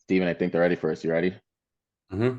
Steven, I think they're ready for us. You ready? hmm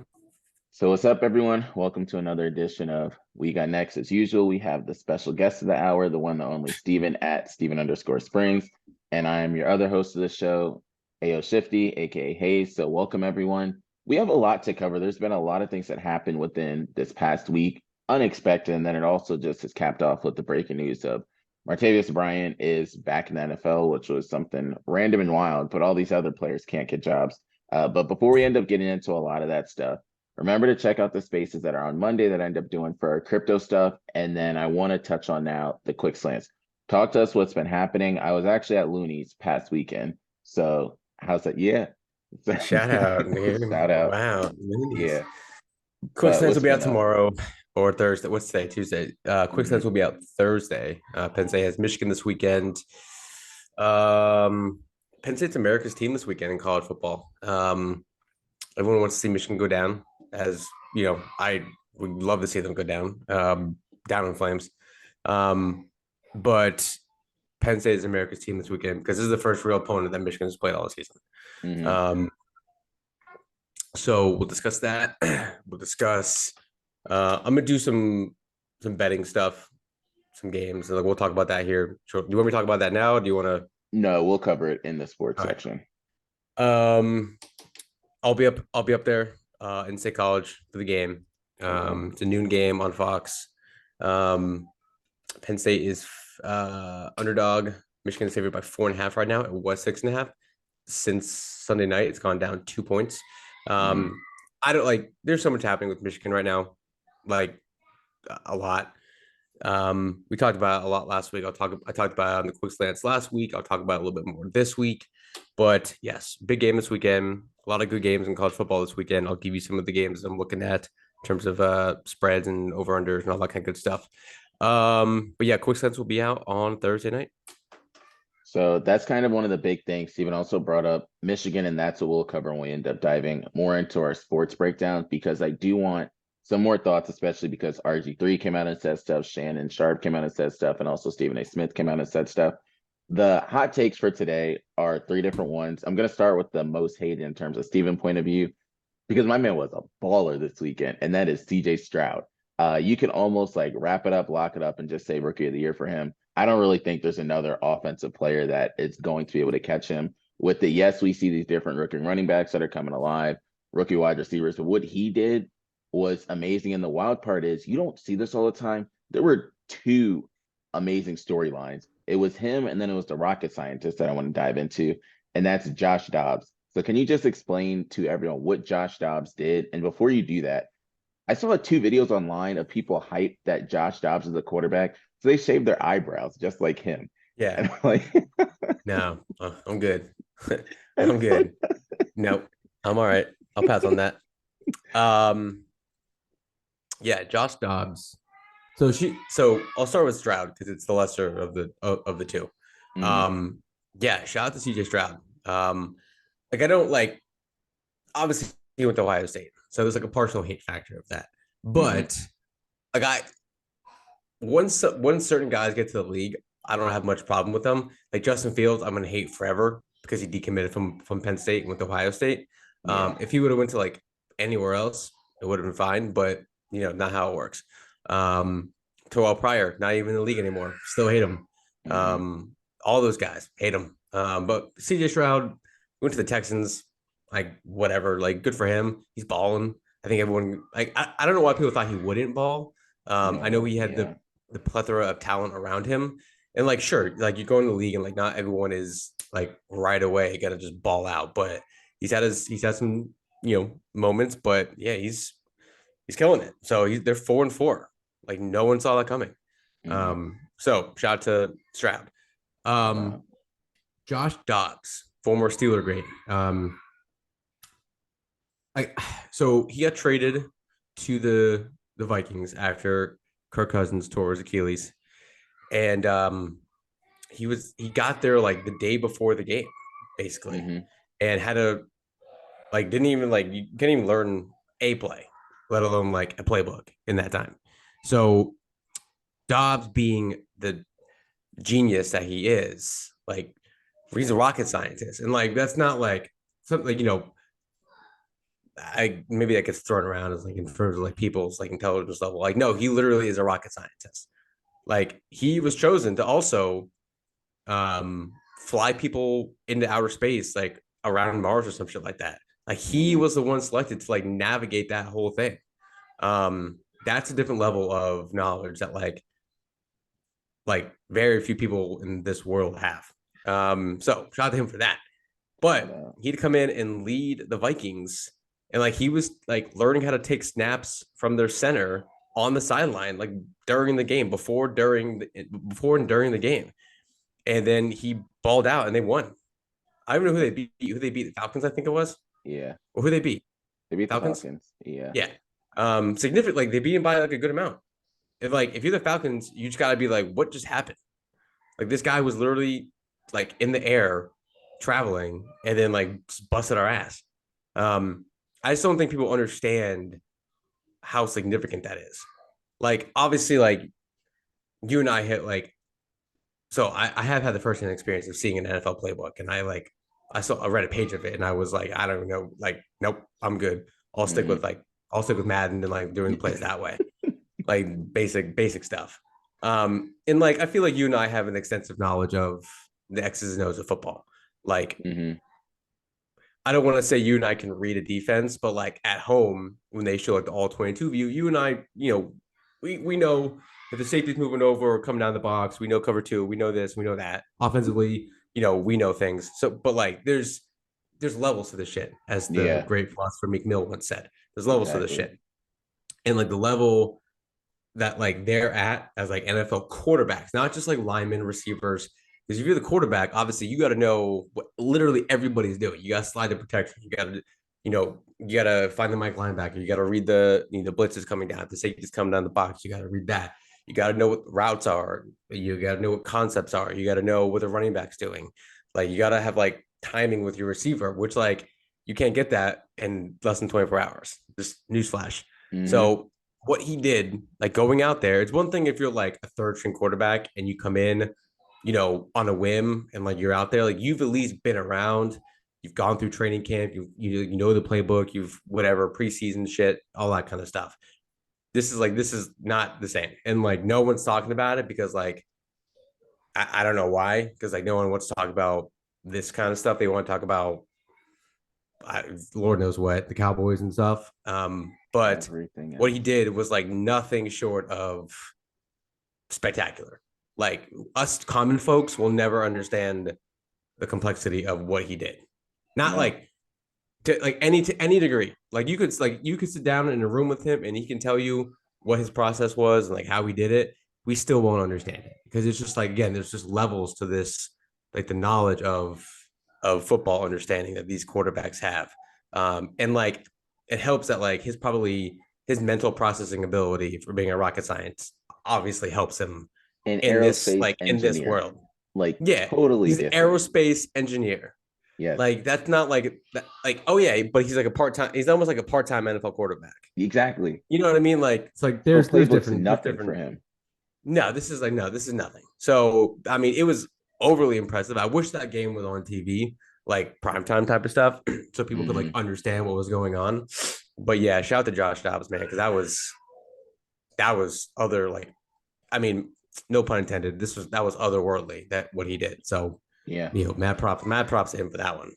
So what's up, everyone? Welcome to another edition of We Got Next. As usual, we have the special guest of the hour, the one, the only Steven at Steven_Springs. And I am your other host of the show, AO Shifty, aka Hayes. So welcome everyone. We have a lot to cover. There's been a lot of things that happened within this past week, unexpected, and then it also just is capped off with the breaking news of Martavius Bryant is back in the NFL, which was something random and wild, but all these other players can't get jobs. But before we end up getting into a lot of that stuff, remember to check out the spaces that are on Monday that I end up doing for our crypto stuff. And then I want to touch on now the quick slants. Talk to us what's been happening. I was actually at Looney's past weekend. So how's that? Yeah. Shout out, dude. Shout out. Wow. Movies. Yeah. Quick But Sense will what's be out been up? tomorrow or Thursday. What's today? Tuesday. Quick Sense Mhm. will be out Thursday. Penn State has Michigan this weekend. Um, Penn State's America's team this weekend in college football. Everyone wants to see Michigan go down, as you know, I would love to see them go down, down in flames. Um, but Penn State is America's team this weekend because this is the first real opponent that Michigan has played all season. Mhm. Um, So we'll discuss that. We'll discuss. I'm gonna do some betting stuff, some games. Like we'll talk about that here. Sure. Do you want me to talk about that now? Or do you want to? No, we'll cover it in the sports All right. section. Um, I'll be up. I'll be up there in State College for the game. Okay. It's a noon game on Fox. Um, Penn State is underdog. Michigan is favored by 4.5 right now. It was 6.5. Since Sunday night, it's gone down 2 points. Mhm. Um, I don't like. There's so much happening with Michigan right now, like a lot. We talked about it a lot last week. I talked about it on the quick slants last week. I'll talk about it a little bit more this week. But yes, big game this weekend. A lot of good games in college football this weekend. I'll give you some of the games I'm looking at in terms of spreads and over unders and all that kind of good stuff. But yeah, quick slants will be out on Thursday night. So that's kind of one of the big things. Stephen also brought up Michigan, and that's what we'll cover when we end up diving more into our sports breakdown, because I do want some more thoughts, especially because RG3 came out and said stuff, Shannon Sharp came out and said stuff, and also Stephen A. Smith came out and said stuff. The hot takes for today are three different ones. I'm going to start with the most hated in terms of Stephen point of view, because my man was a baller this weekend, and that is CJ Stroud. You can almost like wrap it up, lock it up, and just say rookie of the year for him. I don't really think there's another offensive player that is going to be able to catch him. With the yes, we see these different rookie running backs that are coming alive, rookie wide receivers, but what he did was amazing. And the wild part is you don't see this all the time. There were two amazing storylines. It was him, and then it was the rocket scientist that I want to dive into, and that's Josh Dobbs. So can you just explain to everyone what Josh Dobbs did? And before you do that, I saw two videos online of people hype that Josh Dobbs is a quarterback. So they shaved their eyebrows just like him. Yeah. And I'm like, No, I'm good. and I'm good. Nope. I'm all right. I'll pass on that. Um, yeah, Josh Dobbs. So I'll start with Stroud because it's the lesser of the two. Mhm, Um, yeah, shout out to CJ Stroud. Like I don't like obviously he went to Ohio State, so there's like a partial hate factor of that. mhm, But like I once certain guys get to the league, I don't have much problem with them. Like Justin Fields, I'm gonna hate forever because he decommitted from Penn State and went to Ohio State. yeah. If he would have went to like anywhere else, it would have been fine. But not how it works. Terrell Pryor, not even in the league anymore. Still hate him. Mhm, Um, all those guys hate him. But CJ Stroud went to the Texans. Like whatever, like good for him. He's balling. I think everyone like I don't know why people thought he wouldn't ball. I know no, he had yeah. the plethora of talent around him. And like, sure, like you go in the league and like not everyone is like right away gonna just ball out, but he's had some moments, but yeah, he's killing it. So they're 4-4. Like no one saw that coming. Mhm, So shout out to Stroud. Um, wow. Josh Dobbs, former Steeler great. I so he got traded to the Vikings after Kirk Cousins tore his Achilles, and he got there like the day before the game, basically, Mhm, and had a like didn't even like you can't even learn a play, let alone like a playbook in that time. So Dobbs being the genius that he is, like he's a rocket scientist, and like that's not like something like maybe that gets thrown around as like in terms of like people's like intelligence level. Like, no, he literally is a rocket scientist. Like, he was chosen to also fly people into outer space, like around Mars or some shit like that. Like, he was the one selected to like navigate that whole thing. That's a different level of knowledge that like very few people in this world have. So shout out to him for that. But he'd come in and lead the Vikings, and like he was like learning how to take snaps from their center on the sideline, like during the game, before and during the game, and then he balled out and they won. I don't know who they beat. Who they beat? The Falcons, I think it was. Yeah. Or who they beat? They beat Falcons. The Falcons. Yeah. Yeah. Significant. Like, they beat him by like a good amount. If you're the Falcons, you just gotta be like, what just happened? Like, this guy was literally like in the air traveling and then like busted our ass. I just don't think people understand how significant that is. Like, obviously, like you and I hit like, so I have had the first hand experience of seeing an NFL playbook, and I read a page of it, and I was like, I don't know, like, nope, I'm good. I'll stick with Madden and like doing the plays that way, like basic stuff. And like I feel like you and I have an extensive knowledge of the X's and O's of football. Like, I don't want to say you and I can read a defense, but like at home when they show like the all 22 view, you and I, we know if the safety's moving over or coming down the box, we know cover two, we know this, we know that. Offensively, we know things. So, but like there's levels to this shit, as the great philosopher Meek Mill once said. There's levels to this shit. And like the level that like they're at as like NFL quarterbacks, not just like linemen, receivers. Because if you're the quarterback, obviously you got to know what literally everybody's doing. You got to slide the protection. You got to, you got to find the Mike linebacker. You got to read the blitz is coming down. The safety's coming down the box. You got to read that. You got to know what routes are. You got to know what concepts are. You got to know what the running back's doing. Like, you got to have like timing with your receiver, which like you can't get that in less than 24 hours. Just newsflash. So what he did, like going out there, it's one thing if you're like a third string quarterback and you come in, on a whim and like you're out there, like you've at least been around, you've gone through training camp, you know the playbook, you've whatever preseason shit, all that kind of stuff. This is not the same, and like no one's talking about it because like I don't know why, because like no one wants to talk about this kind of stuff. They want to talk about Lord knows what, the Cowboys and stuff. But what he did was like nothing short of spectacular. Like, us common folks will never understand the complexity of what he did. Not like to any degree. Like you could sit down in a room with him and he can tell you what his process was and like how he did it. We still won't understand it because it's just like, again, there's just levels to this, like the knowledge of football understanding that these quarterbacks have. And like it helps that like his mental processing ability for being a rocket science obviously helps him in this world. Like, totally he's an aerospace engineer. Yeah. Like, that's not like oh yeah, but he's like he's almost like a part-time NFL quarterback. Exactly. You know what I mean? Like, it's like there's nothing for him. No, this is nothing. So, I mean, it was overly impressive. I wish that game was on TV, like primetime type of stuff, so people could like understand what was going on. But yeah, shout out to Josh Dobbs, man, because that was other, like, I mean, no pun intended. That was otherworldly, that what he did. So yeah, mad props to him for that one.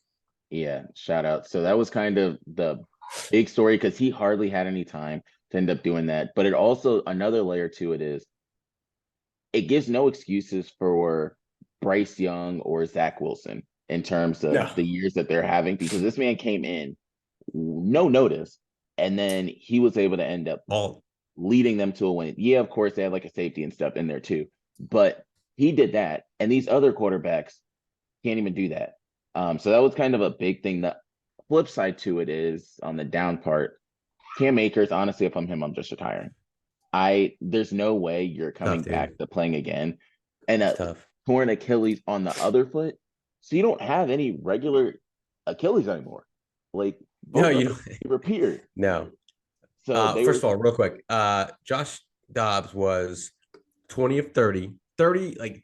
Yeah, shout out. So that was kind of the big story because he hardly had any time to end up doing that. But it also, another layer to it is, it gives no excuses for Bryce Young or Zach Wilson in terms of the years that they're having, because this man came in no notice and then he was able to end up leading them to a win. Yeah, of course they had like a safety and stuff in there too, but he did that, and these other quarterbacks can't even do that. So that was kind of a big thing. The flip side to it is, on the down part, Cam Akers, honestly, if I'm him, I'm just retiring. There's no way you're coming back to playing again. And a torn Achilles on the other foot. So you don't have any regular Achilles anymore. Like, no, you don't. Repeated. No. So first of all, real quick, Josh Dobbs was 20 of 30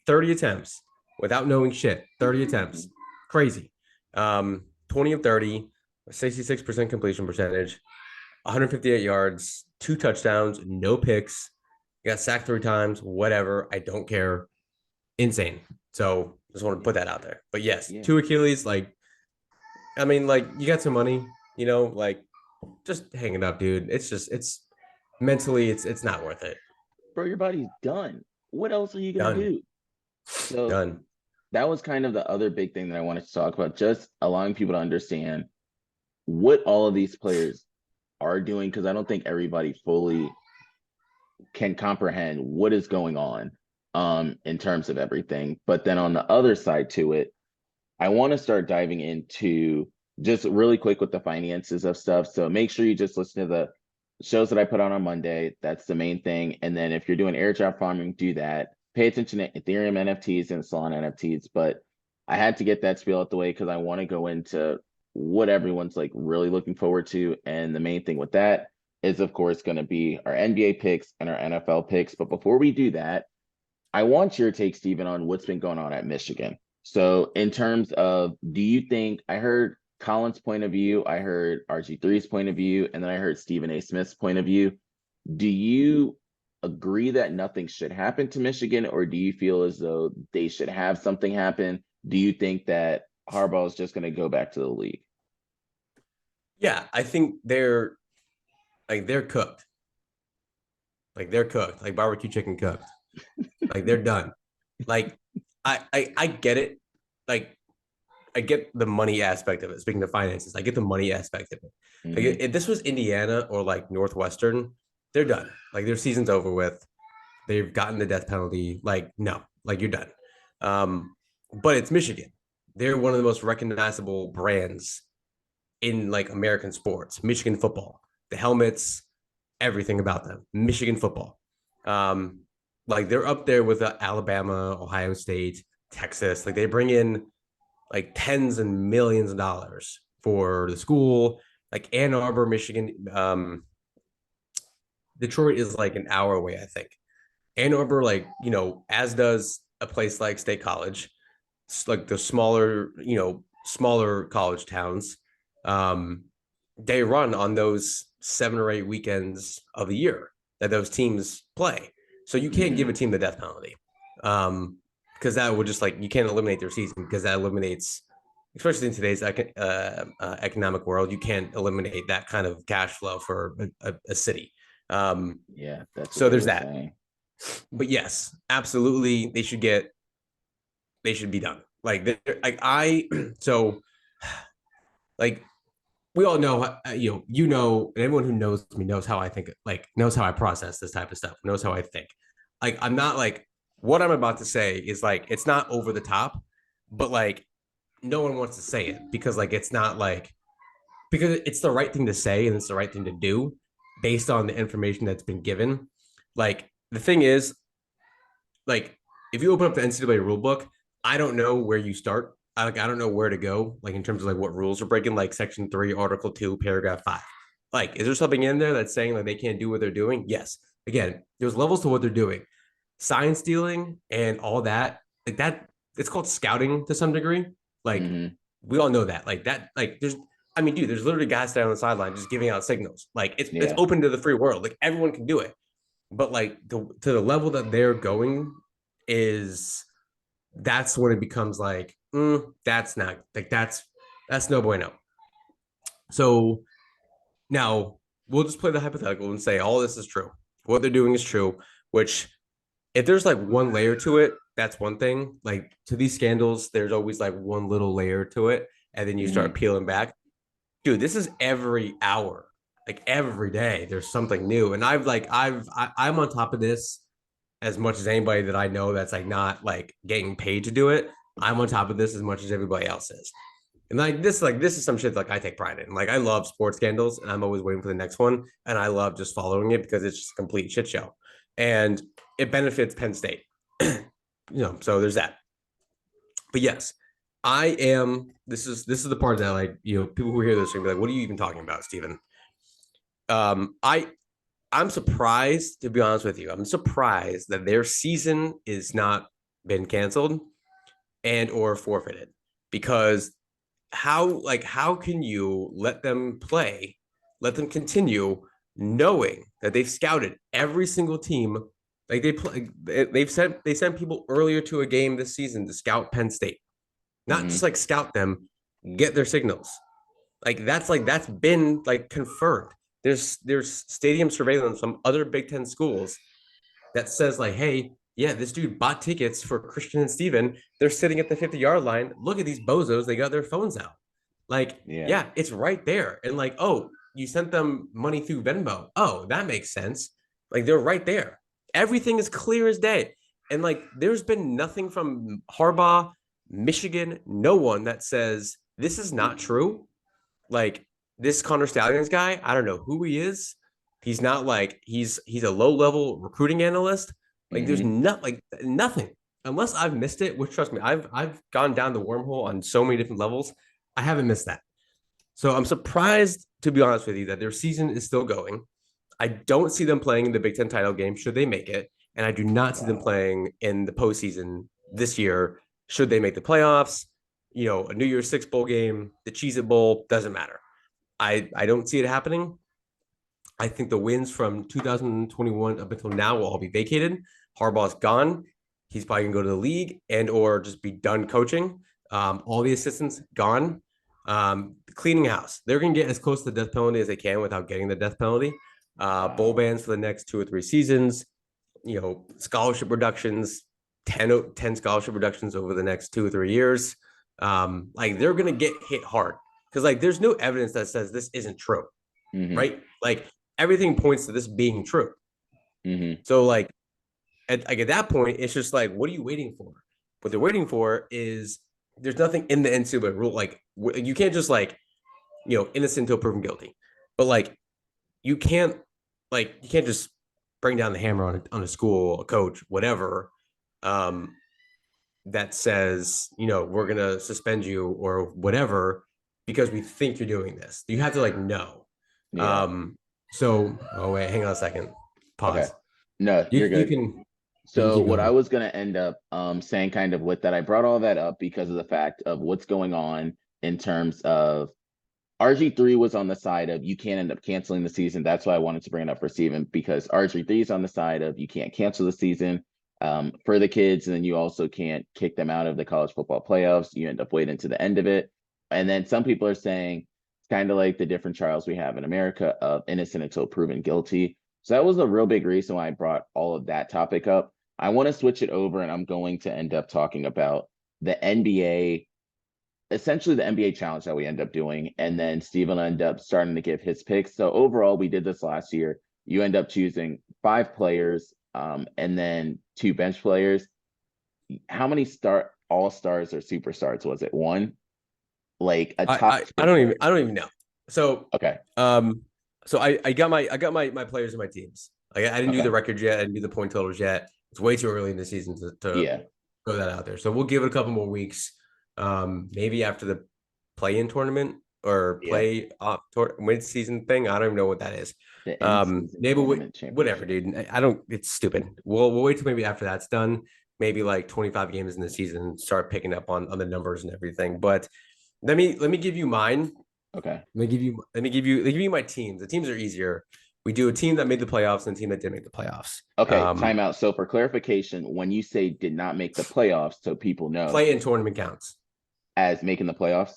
attempts without knowing shit. 30 attempts. Crazy. 20 of 30, 66% completion percentage, 158 yards, 2 touchdowns, no picks. Got sacked 3 times, whatever. I don't care. Insane. So just want to put that out there. But yes, Yeah. 2 Achilles, like, I mean, like, you got some money, like, just hang it up, dude. It's mentally, it's not worth it. Bro, your body's done. What else are you gonna Done. do? So Done. that was kind of the other big thing that I wanted to talk about, just allowing people to understand what all of these players are doing, because I don't think everybody fully can comprehend what is going on in terms of everything. But then on the other side to it, I want to start diving into just really quick with the finances of stuff. So make sure you just listen to the shows that I put out on Monday. That's the main thing. And then if you're doing airdrop farming, do that. Pay attention to Ethereum NFTs and Solana NFTs. But I had to get that spiel out the way because I want to go into what everyone's like really looking forward to. And the main thing with that is, of course, going to be our NBA picks and our NFL picks. But before we do that, I want your take, Stephen, on what's been going on at Michigan. So, in terms of, do you think, I heard Colin's point of view, I heard RG3's point of view, and then I heard Stephen A. Smith's point of view. Do you agree that nothing should happen to Michigan, or do you feel as though they should have something happen? Do you think that Harbaugh is just going to go back to the league? Yeah, I think they're cooked. Like, they're cooked, like barbecue chicken cooked. Like, they're done. Like, I get it. Like, I get the money aspect of it. Speaking of finances, I get the money aspect of it. Like, Mm-hmm. if this was Indiana or like Northwestern, they're done. Like, their season's over with. They've gotten the death penalty. Like, no, like, you're done. But it's Michigan. They're one of the most recognizable brands in like American sports. Michigan football, the helmets, everything about them. Michigan football. Um, like, they're up there with Alabama, Ohio State, Texas. Like, they bring in like tens and millions of dollars for the school. Like, Ann Arbor, Michigan. Detroit is like an hour away, I think. Ann Arbor, like, as does a place like State College. It's like the smaller college towns. Um, they run on those 7 or 8 weekends of the year that those teams play. So you can't Mm-hmm. give a team the death penalty. Because that would just, like, you can't eliminate their season, because that eliminates, especially in today's economic world, you can't eliminate that kind of cash flow for a city. Yeah, that's what So they there's were that. saying. But yes, absolutely, they should be done. Like, so, like, we all know, and everyone who knows me knows how I think, like, knows how I process this type of stuff, knows how I think. Like, I'm not like, what I'm about to say is like, it's not over the top, but like, no one wants to say it because, like, it's not like, because it's the right thing to say and it's the right thing to do based on the information that's been given. Like, the thing is, like, if you open up the NCAA rule book, I don't know where you start. I don't know where to go, like, in terms of like what rules are breaking, like Section 3, Article 2, Paragraph 5. Like, is there something in there that's saying like they can't do what they're doing? Yes. Again, there's levels to what they're doing. Sign stealing and all that, like that, it's called scouting to some degree. Like, Mm-hmm. we all know that. Like that, like, I mean, dude, there's literally guys down on the sideline just giving out signals. Like, it's Yeah. open to the free world. Like, everyone can do it. But like, to the level that they're going is, that's when it becomes like, that's not, like, that's no bueno. So now we'll just play the hypothetical and say all this is true. What they're doing is true, which, if there's like one layer to it, that's one thing. Like, to these scandals, there's always like one little layer to it. And then you Mm-hmm. start peeling back. Dude, this is every hour, like every day, there's something new. And I'm on top of this as much as anybody that I know that's like not like getting paid to do it. I'm on top of this as much as everybody else is. And this is some shit like I take pride in. Like, I love sports scandals and I'm always waiting for the next one. And I love just following it because it's just a complete shit show. And it benefits Penn State. So there's that. But yes, I am. This is the part that, like, people who hear this are gonna be like, what are you even talking about, Stephen? I'm surprised, to be honest with you. I'm surprised that their season is not been canceled and or forfeited, because how can you let them play, let them continue, knowing that they've scouted every single team? Like they sent people earlier to a game this season to scout Penn State, not Hmm. just like scout them, get their signals. That's been like confirmed. There's stadium surveillance from other Big Ten schools that says like, hey, yeah, this dude bought tickets for Christian and Steven. They're sitting at the 50-yard line. Look at these bozos. They got their phones out. Like, Yeah. yeah, it's right there. And like, oh, you sent them money through Venmo. Oh, that makes sense. Like they're right there. Everything is clear as day. And like there's been nothing from Harbaugh, Michigan, no one that says this is not true. Like this Connor Stallions guy, I don't know who he is. He's not like he's a low level recruiting analyst. Like there's Hmm. nothing unless I've missed it. Which trust me, I've gone down the wormhole on so many different levels. I haven't missed that. So I'm surprised, to be honest with you, that their season is still going. I don't see them playing in the Big Ten title game should they make it, and I do not see them Wow. playing in the postseason this year should they make the playoffs. A New Year's Six bowl game, the Cheez It Bowl doesn't matter. I don't see it happening. I think the wins from 2021 up until now will all be vacated. Harbaugh's gone. He's probably gonna go to the league and or just be done coaching. All the assistants gone. Cleaning house. They're gonna get as close to the death penalty as they can without getting the death penalty. Bowl Wow. bans for the next 2 or 3 seasons. Scholarship reductions, 10 scholarship reductions over the next 2 or 3 years. Like they're gonna get hit hard because like there's no evidence that says this isn't true, Hmm. right? Like everything points to this being true. Hmm. So like at that point, it's just like, what are you waiting for? What they're waiting for is there's nothing in the NCAA rule. Like you can't just like innocent until proven guilty, but like you can't you can't just bring down the hammer on a school, a coach, whatever. Um, that says we're gonna suspend you or whatever because we think you're doing this. You have to like know. Yeah. Um, so oh wait, hang on a second. Okay. Pause. No, You you're you good. can you can So keep what I going. was gonna end up saying kind of with that, I brought all that up because of the fact of what's going on in terms of RG3 was on the side of you can't end up canceling the season. That's why I wanted to bring it up for Steven because RG3 is on the side of you can't cancel the season for the kids, and then you also can't kick them out of the college football playoffs. You end up waiting to the end of it. And then some people are saying it's kind of like the different trials we have in America of innocent until proven guilty. So that was a real big reason why I brought all of that topic up. I want to switch it over, and I'm going to end up talking about the NBA, essentially the NBA challenge that we end up doing. And then Steven will end up starting to give his picks. So overall, we did this last year. You end up choosing 5 players and then 2 bench players. How many all stars or superstars was it? One? Like a I, top I I 10 don't even player. I don't even know. So Okay. um so I got my players and my teams. Like I didn't do the Okay. records yet. I didn't do the point totals yet. It's way too early in the season to Yeah. throw that out there. So we'll give it a couple more weeks. Maybe after the play-in tournament or Yeah. play off mid-season thing. I don't even know what that is. The end season Maybe tournament whatever, championship. dude. I don't. It's stupid. We'll wait till maybe after that's done. Maybe like 25 games in the season, start picking up on the numbers and everything. But let me give you mine. Okay. Let me give you my teams. The teams are easier. We do a team that made the playoffs and a team that didn't make the playoffs. Okay. Timeout. So for clarification, when you say did not make the playoffs, so people know, Play in tournament counts. as making the playoffs.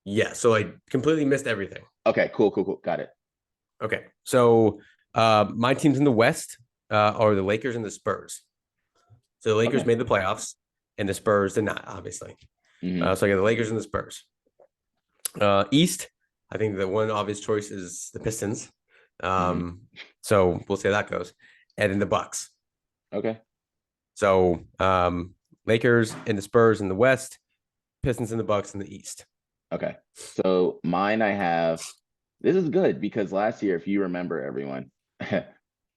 Yeah, so I completely missed everything. Okay. Cool. Cool. Cool. Got it. Okay, so my teams in the West are the Lakers and the Spurs. So the Lakers Okay. made the playoffs, and the Spurs did not, obviously. Hmm. So I got the Lakers and the Spurs. East, I think the one obvious choice is the Pistons. Hmm. So we'll see how that goes. And then the Bucks. Okay. So Lakers and the Spurs in the West, Pistons and the Bucks in the East. Okay. So mine, I have. This is good because last year, if you remember, everyone,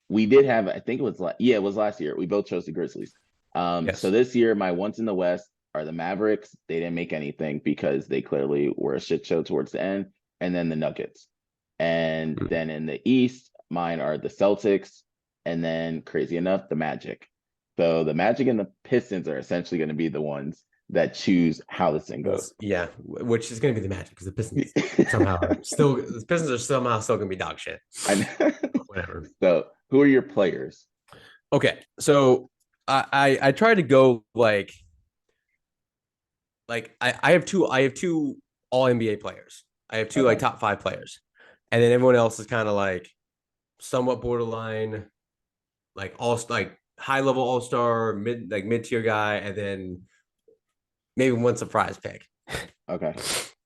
we did have. I think it was. Yeah, it was last year. We both chose the Grizzlies. So Yes. this year, my ones in the West are the Mavericks. They didn't make anything because they clearly were a shit show towards the end, and then the Nuggets. And Mm. then in the East, mine are the Celtics, and then crazy enough, the Magic. So the Magic and the Pistons are essentially going to be the ones that choose how this thing goes. Yeah, which is going to be the Magic because the Pistons are somehow still going to be dog shit. I know. Whatever. So, who are your players? Okay, so I try to go like I have two all NBA players. I have two like top 5 players, and then everyone else is kind of like somewhat borderline, like high level all-star, mid tier guy, and then maybe one surprise pick. Okay.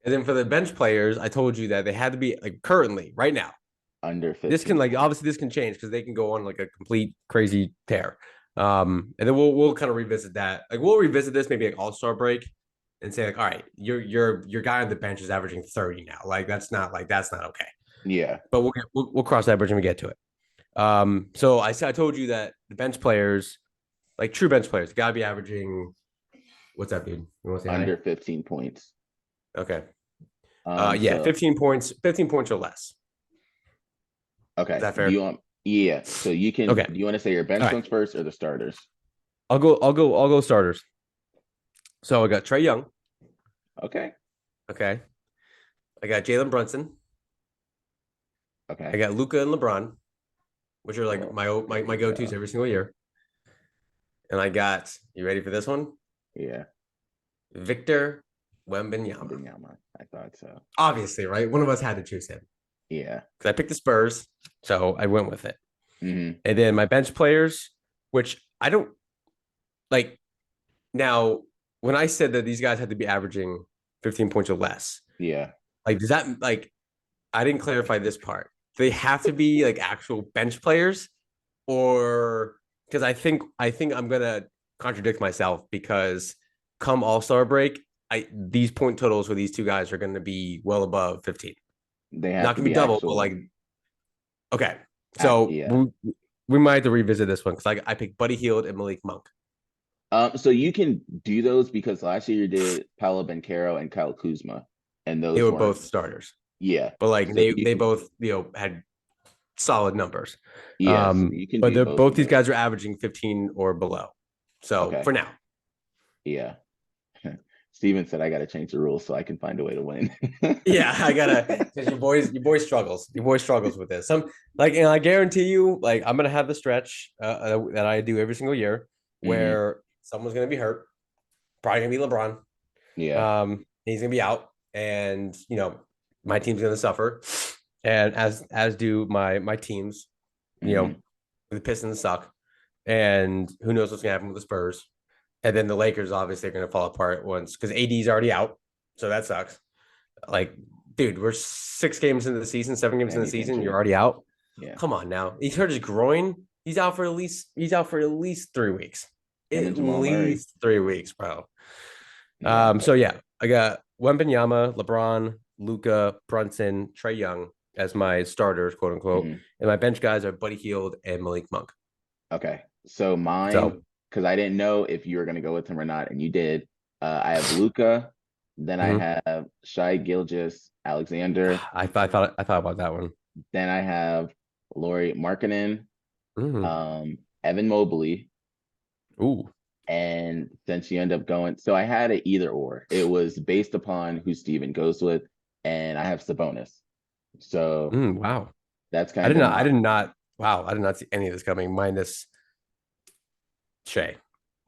And then for the bench players, I told you that they had to be like currently right now Under 15. This can obviously this can change because they can go on like a complete crazy tear. And then we'll kind of revisit that. Like we'll revisit this maybe like all-star break and say like, all right, your guy on the bench is averaging 30 now. Like that's not okay. Yeah. But we'll cross that bridge when we get to it. So I told you that the bench players, like true bench players, gotta be averaging. What's that, dude? You want to say under high? 15 points. Okay. So, 15 points or less. Okay. Is that fair? Do you want? Yeah. So you can. Okay. Do you want to say your bench ones first or the starters? I'll go starters. So I got Trae Young. Okay. Okay. I got Jalen Brunson. Okay. I got Luka and LeBron, which are like my go-tos every single year. And I got, you ready for this one? Yeah. Victor Wembanyama. I thought so. Obviously, right? One of us had to choose him. Yeah. Because I picked the Spurs, so I went with it. Mm-hmm. And then my bench players, which I don't like. Now, when I said that these guys had to be averaging 15 points or less, yeah. Like, does that like? I didn't clarify this part. Do they have to be like actual bench players, or because I think I'm gonna contradict myself because come All-Star break, these point totals for these two guys are going to be well above 15. They have not to gonna be double, actual, but like okay. So we might have to revisit this one because I picked Buddy Hield and Malik Monk. So you can do those because last year you did Paolo Banchero and Kyle Kuzma, and those they were both starters. Yeah, but like so they both had solid numbers. Yeah, so you can. But they're both these guys are averaging 15 or below. So for now, yeah. Steven said I got to change the rules so I can find a way to win. Yeah, I gotta because your boy struggles with this. And I guarantee you, like I'm gonna have the stretch that I do every single year where someone's gonna be hurt, probably gonna be LeBron. Yeah. He's gonna be out, and my team's gonna suffer, and as do my teams. The Pistons suck, and who knows what's gonna happen with the Spurs. And then the Lakers obviously are going to fall apart once because AD's already out. So that sucks. Like, dude, we're 6 games into the season, 7 games into the season. You're already out. Yeah. Come on now. He's hurt his groin. He's out for at least 3 weeks. At least 3 weeks, bro. Yeah. So yeah, I got Wembanyama, LeBron, Luka, Brunson, Trae Young as my starters, quote unquote. And my bench guys are Buddy Hield and Malik Monk. Okay. So mine because I didn't know if you were going to go with him or not, and you did. I have Luka, then I have Shai Gilgeous-Alexander. I thought about that one. Then I have Lauri Markkanen, Evan Mobley. Ooh. And since you end up going, so I had it either or. It was based upon who Steven goes with, and I have Sabonis. So wow, that's kind of. I did not see any of this coming. Minus Shea.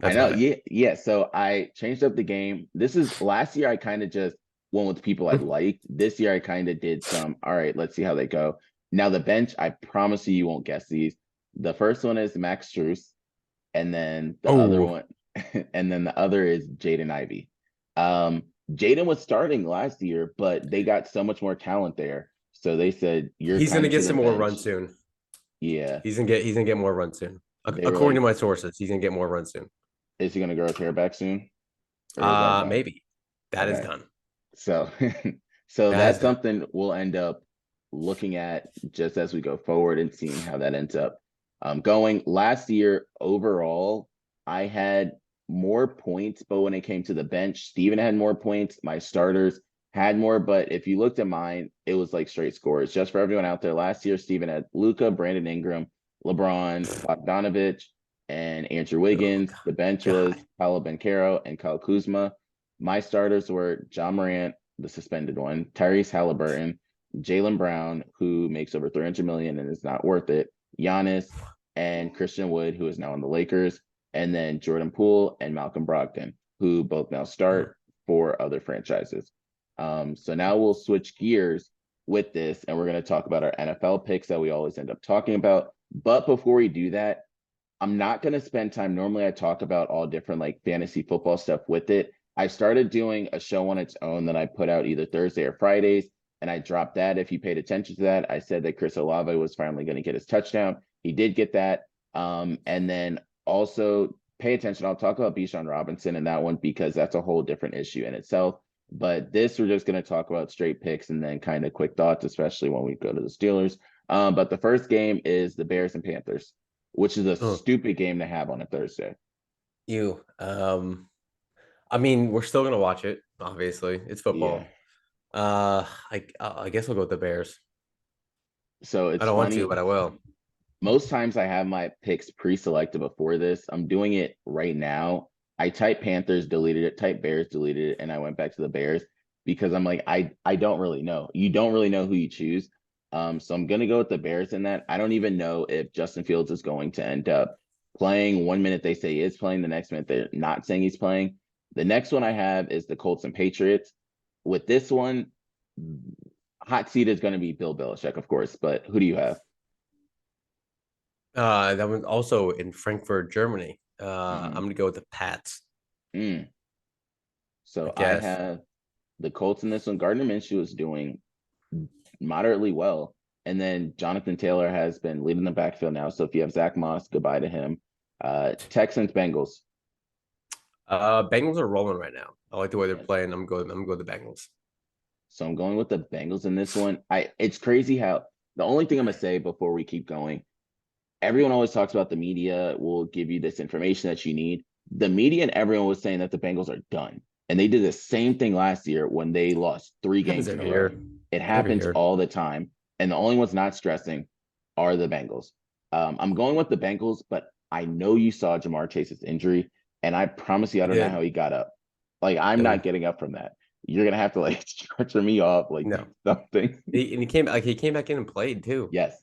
I know. Yeah. So I changed up the game. This is last year. I kind of just went with people I liked. This year I kind of did some. All right, let's see how they go. Now the bench. I promise you won't guess these. The first one is Max Strus, and then the other one, and then the other is Jaden Ivey. Jaden was starting last year, but they got so much more talent there. So they said he's going to get some more run soon. Yeah, he's gonna get more run soon. According to my sources, he's gonna get more run soon. Is he gonna grow his hair back soon? Maybe. That is done. So that's something we'll end up looking at just as we go forward and seeing how that ends up going. Last year, overall, I had more points, but when it came to the bench, Steven had more points. My starters had more, but if you looked at mine, it was like straight scores. Just for everyone out there, last year, Steven had Luka, Brandon Ingram, LeBron, Bogdanovich, and Andrew Wiggins. The bench was Paolo Banchero and Kyle Kuzma. My starters were John Morant, the suspended one, Tyrese Halliburton, Jalen Brown, who makes over 300 million and is not worth it, Giannis, and Christian Wood, who is now on the Lakers, and then Jordan Poole and Malcolm Brogdon, who both now start for other franchises. So now we'll switch gears with this, and we're going to talk about our NFL picks that we always end up talking about. But before we do that, I'm not going to spend time. Normally, I talk about all different like fantasy football stuff with it. I started doing a show on its own that I put out either Thursday or Fridays, and I dropped that. If you paid attention to that, I said that Chris Olave was finally going to get his touchdown. He did get that. And then also pay attention. I'll talk about Bijan Robinson in that one because that's a whole different issue in itself. But this, we're just going to talk about straight picks and then kind of quick thoughts, especially when we go to the Steelers. But the first game is the Bears and Panthers, which is a stupid game to have on a Thursday. I mean, we're still gonna watch it. Obviously, it's football. Yeah. I guess I'll go with the Bears. So it's I don't funny. want to, but I will. Most times I have my picks pre-selected before this. I'm doing it right now. I typed Panthers, deleted it, typed Bears, deleted it, and I went back to the Bears because I'm like, I don't really know. You don't really know who you choose. So I'm gonna go with the Bears in that. I don't even know if Justin Fields is going to end up playing. 1 minute they say he is playing, the next minute they're not saying he's playing. The next one I have is the Colts and Patriots. With this one, hot seat is going to be Bill Belichick, of course. But who do you have? That was also in Frankfurt, Germany. I'm gonna go with the Pats. So I have the Colts in this one. Gardner Minshew is doing moderately well. And then Jonathan Taylor has been leading the backfield now. So if you have Zach Moss, goodbye to him. Texans, Bengals. Bengals are rolling right now. I like the way they're playing. I'm going with the Bengals. So I'm going with the Bengals in this one. It's crazy how the only thing I'm gonna say before we keep going, everyone always talks about the media will give you this information that you need. The media and everyone was saying that the Bengals are done. And they did the same thing last year when they lost 3 games in a row. It happens all the time. And the only ones not stressing are the Bengals. I'm going with the Bengals, but I know you saw Jamar Chase's injury, and I promise you, I don't know how he got up. Like, I'm not getting up from that. You're gonna have to like stretcher me off, like something. He came back in and played too. Yes.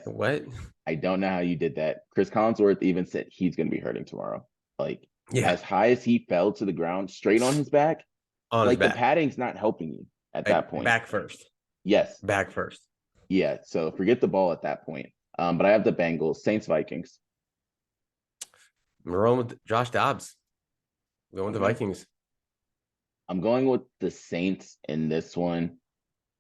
What? I don't know how you did that. Chris Collinsworth even said he's gonna be hurting tomorrow. Like, as high as he fell to the ground, straight on his back, the padding's not helping you at that point. Back first. Yes. Back first. Yeah. So forget the ball at that point. But I have the Bengals, Saints, Vikings. I'm rolling with Josh Dobbs. I'm going with the Vikings. I'm going with the Saints in this one,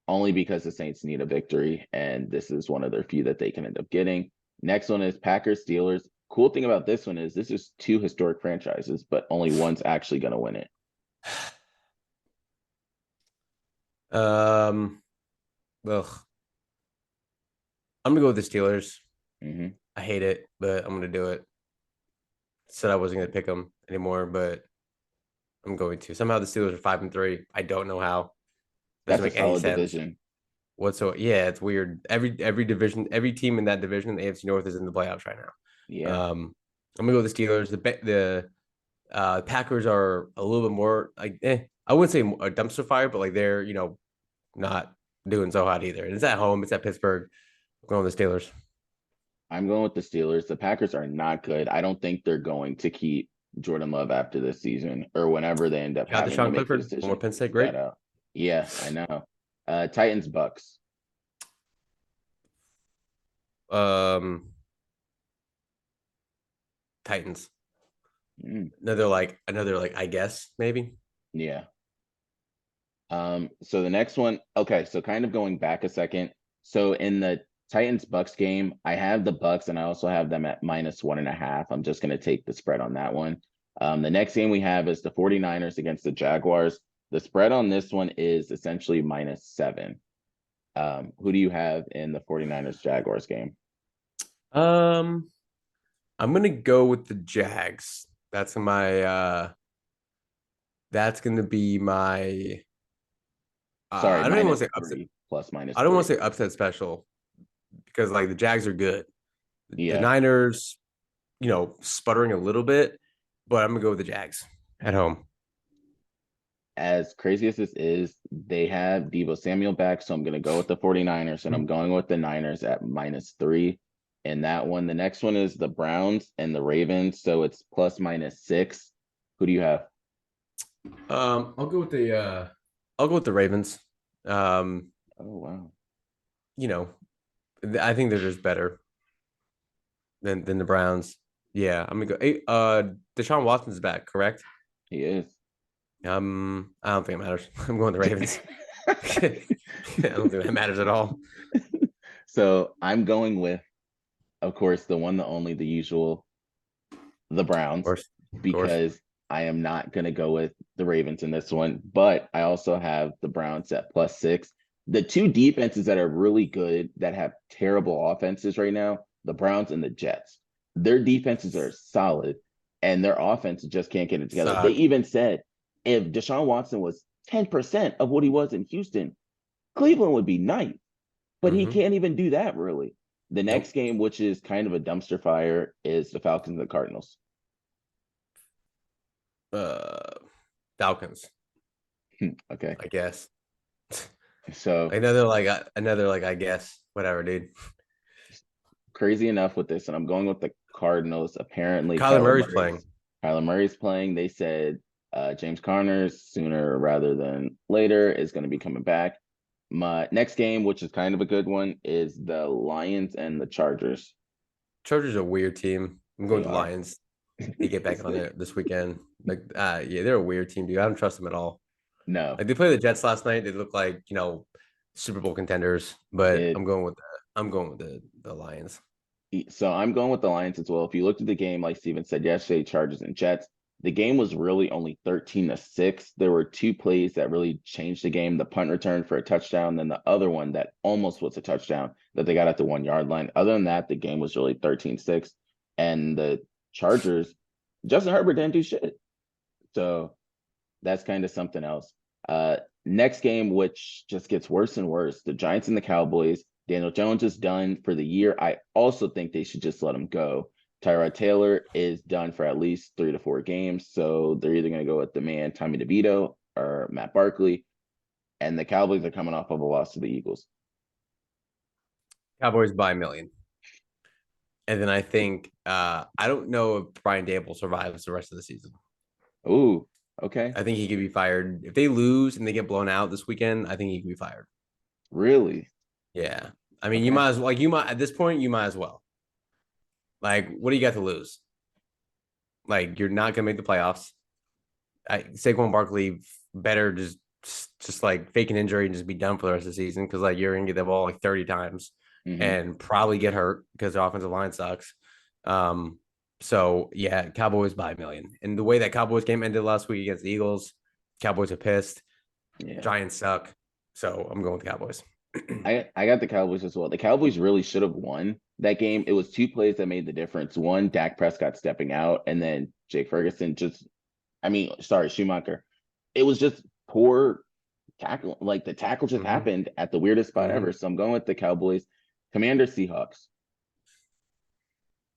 only because the Saints need a victory, and this is one of their few that they can end up getting. Next one is Packers, Steelers. Cool thing about this one is this is 2 historic franchises, but only one's actually going to win it. Ugh. I'm gonna go with the Steelers. I hate it, but I'm gonna do it. Said I wasn't gonna pick them anymore, but I'm going to. Somehow the Steelers are 5-3. I don't know how. Doesn't make any sense. Division. Whatsoever. Yeah, it's weird. Every division, every team in that division, the AFC North is in the playoffs right now. Yeah. I'm gonna go with the Steelers. The Packers are a little bit more like I wouldn't say a dumpster fire, but like they're not doing so hot either. And it's at home. It's at Pittsburgh. I'm going with the Steelers. I'm going with the Steelers. The Packers are not good. I don't think they're going to keep Jordan Love after this season or whenever they end up having to make a decision. More Penn State, great. Yeah, I know. Titans, Bucks. Titans. Another I guess maybe. Yeah. So the next one, okay, so kind of going back a second. So in the Titans Bucks game, I have the Bucks and I also have them at -1.5. I'm just going to take the spread on that one. The next game we have is the 49ers against the Jaguars. The spread on this one is essentially -7. Who do you have in the 49ers Jaguars game? I'm going to go with the Jags. That's my that's going to be my sorry, I don't even want to say upset. ±3. I don't want to say upset special because like the Jags are good. The Niners, sputtering a little bit, but I'm gonna go with the Jags at home. as crazy as this is, they have Devo Samuel back, so I'm going to go with the 49ers, and I'm going with the Niners at -3 in that one. The next one is the Browns and the Ravens, so it's +/-6. Who do you have? I'll go with the Ravens. Oh, wow. You know, I think they're just better than the Browns. Yeah, I'm gonna go. Hey, Deshaun Watson's back, correct? He is. I don't think it matters. I'm going with the Ravens. I don't think that matters at all. So I'm going with, of course, the one, the only, the usual, the Of Browns, course, of course. because I am not going to go with the Ravens in this one, but I also have the Browns at +6. The two defenses that are really good that have terrible offenses right now, the Browns and the Jets. Their defenses are solid and their offense just can't get it together. They Suck. even said if Deshaun Watson was 10% of what he was in Houston, Cleveland would be nice, but he Mm-hmm. can't even do that really. The next Nope. game, which is kind of a dumpster fire, is the Falcons and the Cardinals. Uh, Falcons, Okay. I guess. So Another like I guess whatever, dude. crazy enough with this, and I'm going with the Cardinals. Apparently, Kyler Murray's playing. Kyler Murray's playing. They said James Conner's sooner rather than later is going to be coming back. My next game, which is kind of a good one, is the Lions and the Chargers. Chargers are a weird team. I'm going They with the are. Lions. They get back on it this weekend. Like, yeah, they're a weird team, dude. I don't trust them at all. No, Like they played the Jets last night. They look like Super Bowl contenders. But it. I'm going with the Lions. So I'm going with the Lions as well. If you looked at the game, like Steven said yesterday, Chargers and Jets, the game was really only 13-6. There were two plays that really changed the game: the punt return for a touchdown, then the other one that almost was a touchdown that they got at the 1 yard line. Other than that, the game was really 13-6. And the Chargers, Justin Herbert didn't do shit. So that's kind of something else. Next game, which just gets worse and worse, the Giants and the Cowboys. Daniel Jones is done for the year. I also think they should just let him go. Tyrod Taylor is done for at least 3 to 4 games. So they're either going to go with the man, Tommy DeVito, or Matt Barkley. And the Cowboys are coming off of a loss to the Eagles. Cowboys by a million. And then I think I don't know if Brian Dable survives the rest of the season. Ooh, okay. I think he could be fired. If they lose and they get blown out this weekend, I think he could be fired. Really? Yeah. I mean, Okay. you might as well at this point, you might as well. Like, what do you got to lose? Like, you're not gonna make the playoffs. Saquon Barkley better just like fake an injury and just be done for the rest of the season because like you're gonna get the ball like 30 times and probably get hurt because the offensive line sucks. So yeah, Cowboys by a million. And the way that Cowboys game ended last week against the Eagles, Cowboys are pissed. Yeah. Giants suck. So I'm going with the Cowboys. I got the Cowboys as well. The Cowboys really should have won that game. It was two plays that made the difference. One, Dak Prescott stepping out, and then Jake Ferguson Schumacher. It was just poor tackle. Like the tackle just happened at the weirdest spot ever. So I'm going with the Cowboys. Commander Seahawks.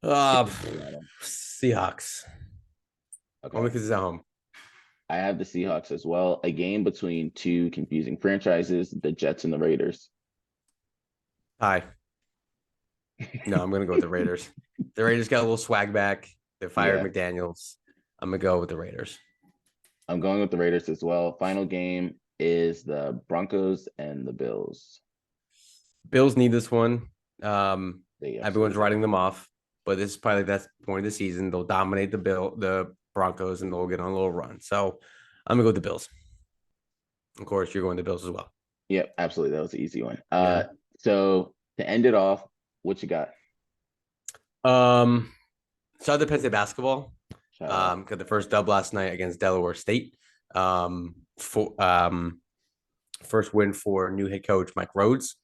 Seahawks. Okay. Only because it's at home. I have the Seahawks as well. A game between two confusing franchises, the Jets and the Raiders. Hi. No, I'm gonna go with the Raiders. The Raiders got a little swag back. They fired McDaniels. I'm gonna go with the Raiders. I'm going with the Raiders as well. Final game is the Broncos and the Bills. Bills need this one. Everyone's writing them off, but this is probably the point of the season. They'll dominate the Broncos, and they'll get on a little run. So I'm gonna go with the Bills. Of course, you're going to the Bills as well. Yep, absolutely. That was an easy one. Yeah. So to end it off, what you got? So it depends on basketball. Got the first dub last night against Delaware State. First win for new head coach Mike Rhodes.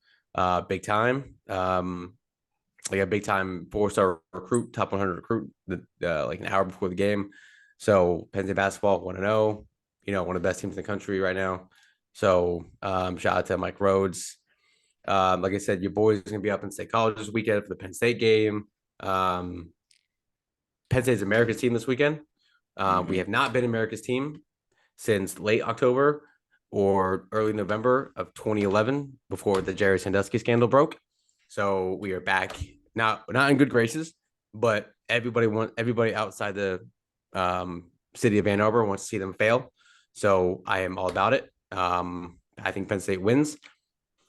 Big time. Like a big time 4-star recruit, top 100 recruit. Like an hour before the game. So Penn State basketball 1-0. One of the best teams in the country right now. So shout out to Mike Rhodes. Like I said, your boys gonna be up in State College this weekend for the Penn State game. Penn State's America's team this weekend. We have not been America's team since late October or early November of 2011 before the Jerry Sandusky scandal broke. So we are back, not in good graces, but everybody outside the city of Ann Arbor wants to see them fail. So I am all about it. I think Penn State wins.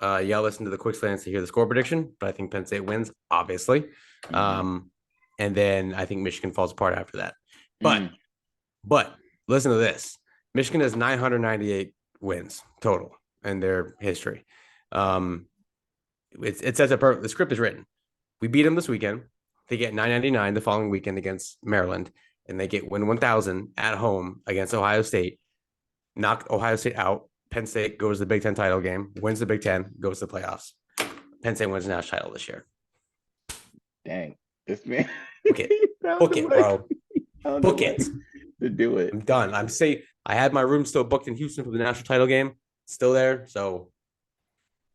Y'all listen to the quick slants to hear the score prediction, but I think Penn State wins, obviously. And then I think Michigan falls apart after that. But listen to this. Michigan has 998 wins total in their history. It says the script is written. We beat them this weekend. They get 999 the following weekend against Maryland, and they get win 1,000 at home against Ohio State. Knock Ohio State out. Penn State goes to the Big Ten title game, wins the Big Ten, goes to the playoffs. Penn State wins the national title this year. Dang, this man. Book it, bro. Book it. To do it. I'm done. I'm safe. I had my room still booked in Houston for the national title game. It's still there. So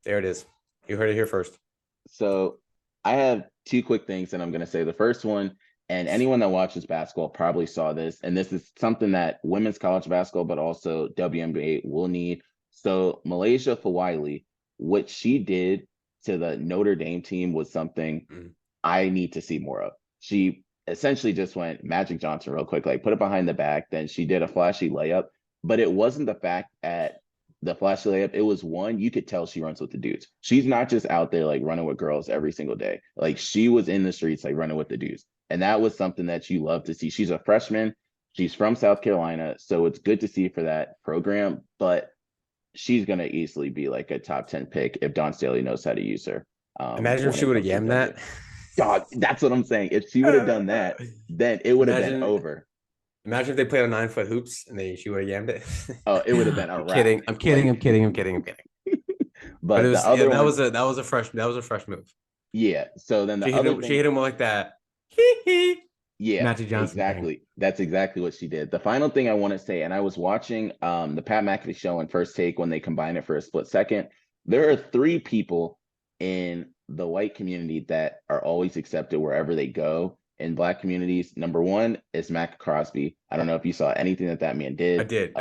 there it is. You heard it here first. So I have two quick things that I'm going to say. The first one, and anyone that watches basketball probably saw this, and this is something that women's college basketball, but also WNBA will need. So Malaysia Fawili, what she did to the Notre Dame team was something I need to see more of. She essentially just went Magic Johnson real quick, like put it behind the back. Then she did a flashy layup, but it wasn't the fact at the flashy layup. It was one, you could tell she runs with the dudes. She's not just out there like running with girls every single day. Like she was in the streets, like running with the dudes. And that was something that you love to see. She's a freshman. She's from South Carolina. So it's good to see for that program, but she's going to easily be like a top 10 pick if Dawn Staley knows how to use her. Imagine if she would have yammed that. God, that's what I'm saying. If she would have done that, then it would have been over. Imagine if they played on 9-foot hoops and she would have yammed it. Oh, it would have been a wrap. I'm kidding. But it was, the other one, that was a fresh move. Yeah. So then she hit him like that. Yeah, Magic Johnson exactly. Thing. That's exactly what she did. The final thing I want to say, and I was watching the Pat McAfee show in First Take when they combined it for a split second. There are 3 people in the white community that are always accepted wherever they go in Black communities. Number 1 is Mac Crosby. I don't know if you saw anything that man did. I did.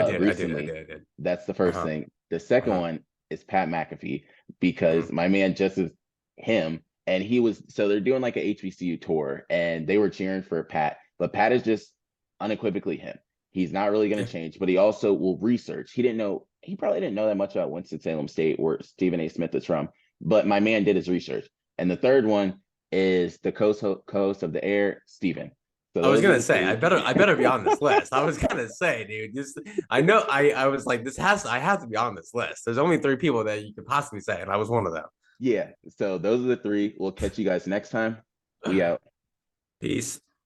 That's the first thing. The second one is Pat McAfee, because my man just is him. And so they're doing like a HBCU tour and they were cheering for Pat, but Pat is just unequivocally him. He's not really going to change, but he also will research. He probably didn't know that much about Winston-Salem State, where Stephen A. Smith is from, but my man did his research. And the third one is the co-host of The Air, Stephen. So I was going to say, I better be on this list. I was going to say, dude, I was like, I have to be on this list. There's only 3 people that you could possibly say, and I was one of them. Yeah. So those are the 3. We'll catch you guys next time. We out. Peace.